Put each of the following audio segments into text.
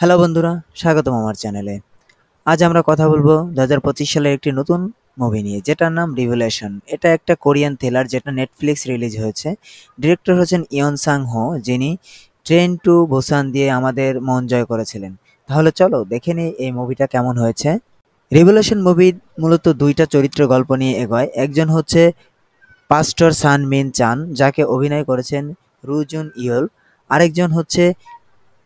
Hello বন্ধুরা, স্বাগতম আমার চ্যানেলে। আজ আমরা কথা বলবো 2025 সালের একটি নতুন মুভি নিয়ে, যেটার নাম রিভেলেশন। এটা একটা কোরিয়ান থ্রিলার যেটা নেটফ্লিক্স রিলিজ হয়েছে। ডিরেক্টর হচ্ছেন ইয়ন সাং হো, যিনি ট্রেন টু বুসান দিয়ে আমাদের মন জয় করেছিলেন। তাহলে চলো দেখে নিই এই মুভিটা কেমন হয়েছে। রিভেলেশন মুভি মূলত দুইটা চরিত্র গল্প নিয়ে এগোয়। একজন হচ্ছে পাস্টর সান মিন চান, যাকে অভিনয় করেছেন রু জুন ইয়ল। আরেকজন হচ্ছে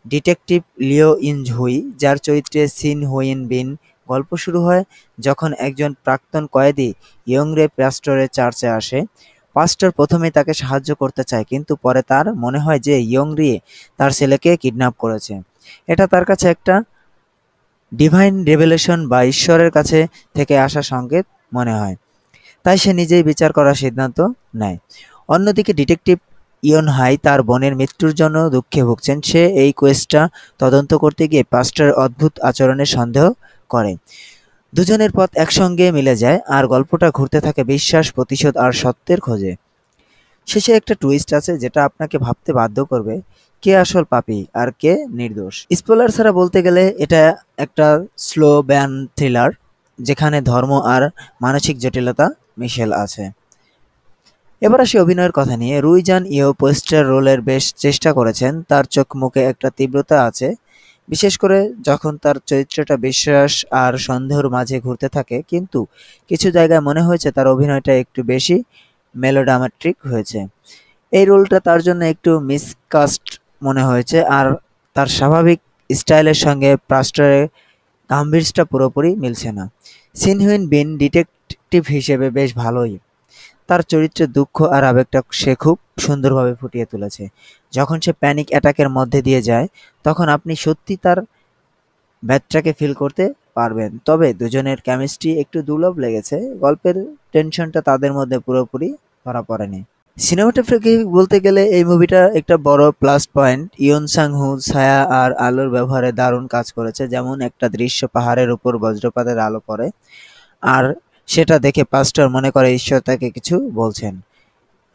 ডিটেকটিভ লিও ইন-ঝুই, যার চরিত্রে সিন হুইন বিন। গল্প শুরু হয় যখন একজন প্রাক্তন কয়েদি ইয়ংরে পাস্টরের চার্চে আসে। পাস্টর প্রথমে তাকে সাহায্য করতে চায়, কিন্তু পরে তার মনে হয় যে ইয়ংরি তার ছেলেকে কিডন্যাপ করেছে। এটা তার কাছে একটা ডিভাইন রেভেলেশন বা ঈশ্বরের কাছে থেকে আসা সংকেত মনে হয়। তাই সে নিজেই বিচার করার সিদ্ধান্ত নেয়। অন্যদিকে ডিটেকটিভ ইয়ন হাই তার বোনের মৃত্যুর জন্য দুঃখে ভুগছেন। সে এই কেসটা তদন্ত করতে গিয়ে পাস্টার অদ্ভুত আচরণের সন্দেহ করে। দুজনের পথ একসঙ্গে মিলে যায়, আর গল্পটা ঘুরতে থাকে বিশ্বাস, প্রতিশোধ আর সত্যের খোঁজে। শেষে একটা টুইস্ট আছে যেটা আপনাকে ভাবতে বাধ্য করবে, কে আসল পাপী আর কে নির্দোষ। স্পয়লার ছাড়া বলতে গেলে এটা একটা স্লো ব্যান থ্রিলার, যেখানে ধর্ম আর মানসিক জটিলতা মিশেল আছে। এবার আসি অভিনয়ের কথা নিয়ে। রুইজান ইও পোস্টার রোলের বেশ চেষ্টা করেছেন। তার চোখ মুখে একটা তীব্রতা আছে, বিশেষ করে যখন তার চরিত্রটা বিশ্বাস আর সন্দেহের মাঝে ঘুরতে থাকে। কিন্তু কিছু জায়গায় মনে হয়েছে তার অভিনয়টা একটু বেশি মেলোড্রামাটিক হয়েছে। এই রোলটা তার জন্য একটু মিসকাস্ট মনে হয়েছে, আর তার স্বাভাবিক স্টাইলের সঙ্গে পাস্টারের গাম্ভীর্যটা পুরোপুরি মিলছে না। সিনহুইন বিন ডিটেকটিভ হিসেবে বেশ ভালোই। তার চরিত্রের দুঃখ আর আবেগটা সে খুব সুন্দরভাবে ফুটিয়ে তুলেছে। যখন সে প্যানিক অ্যাটাকের মধ্যে দিয়ে যায়, তখন আপনি সত্যি তার ব্যথাটাকে ফিল করতে পারবেন। তবে দুজনের কেমিস্ট্রি একটু দুর্লভ লেগেছে। গল্পের টেনশনটা তাদের মধ্যে পুরোপুরি ধরা পড়েনি। সিনেমাটোগ্রাফি বলতে গেলে এই মুভিটা একটা বড় প্লাস পয়েন্ট। ইয়ন সাং হু ছায়া আর আলোর ব্যবহারে দারুণ কাজ করেছে। যেমন একটা দৃশ্য, পাহাড়ের উপর বজ্রপাতের আলো পড়ে, আর সেটা দেখে পাস্টার মনে করে ঈশ্বর তাকে কিছু বলছেন।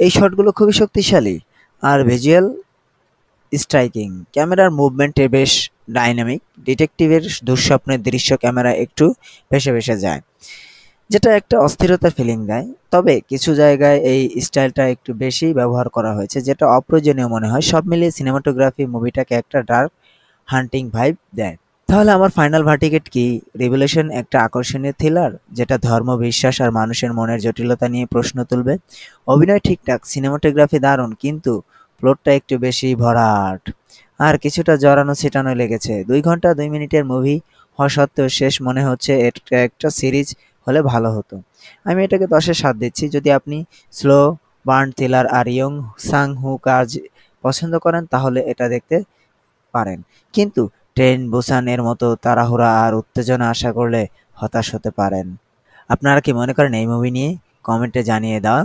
এই শটগুলো খুবই শক্তিশালী আর ভিজুয়াল স্ট্রাইকিং। ক্যামেরার মুভমেন্টে বেশ ডাইনামিক। ডিটেকটিভের দুঃস্বপ্নের দৃশ্য ক্যামেরা একটু ভেসে ভেসে যায়, যেটা একটা অস্থিরতার ফিলিং দেয়। তবে কিছু জায়গায় এই স্টাইলটা একটু বেশি ব্যবহার করা হয়েছে, যেটা অপ্রয়োজনীয় মনে হয়। সব মিলিয়ে সিনেমাটোগ্রাফি মুভিটাকে একটা ডার্ক হান্টিং ভাইব দেয়। তাহলে আমার ফাইনাল ভার্টিকেট কি? রিভেলেশন একটা আকর্ষণীয় থ্রিলার যেটা ধর্ম, বিশ্বাস আর মানুষের মনের জটিলতা নিয়ে প্রশ্ন তুলবে। অভিনয় ঠিকঠাক, সিনেমাটোগ্রাফি দারুণ, কিন্তু প্লটটা একটু বেশি ভরাট আর কিছুটা জড়ানো ছিটানো লেগেছে। 2 ঘন্টা 2 মিনিটের মুভি হওয়া সত্ত্বেও শেষ মনে হচ্ছে এটা একটা সিরিজ হলে ভালো হতো। আমি এটাকে 10-এ 7 দিচ্ছি। যদি আপনি স্লো বার্ন থ্রিলার আর ইয়ং সাং হু কাজ পছন্দ করেন তাহলে এটা দেখতে পারেন। কিন্তু ট্রেন বুসানের মতো তাড়াহুড়া আর উত্তেজনা আশা করলে হতাশ হতে পারেন। আপনারা কি মনে করেন এই মুভি নিয়ে? কমেন্টে জানিয়ে দাও।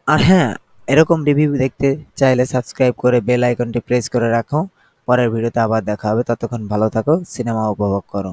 আর হ্যাঁ, এরকম রিভিউ দেখতে চাইলে সাবস্ক্রাইব করে বেল আইকনটি প্রেস করে রাখো। পরের ভিডিওতে আবার দেখা হবে। ততক্ষণ ভালো থাকো, সিনেমা উপভোগ করো।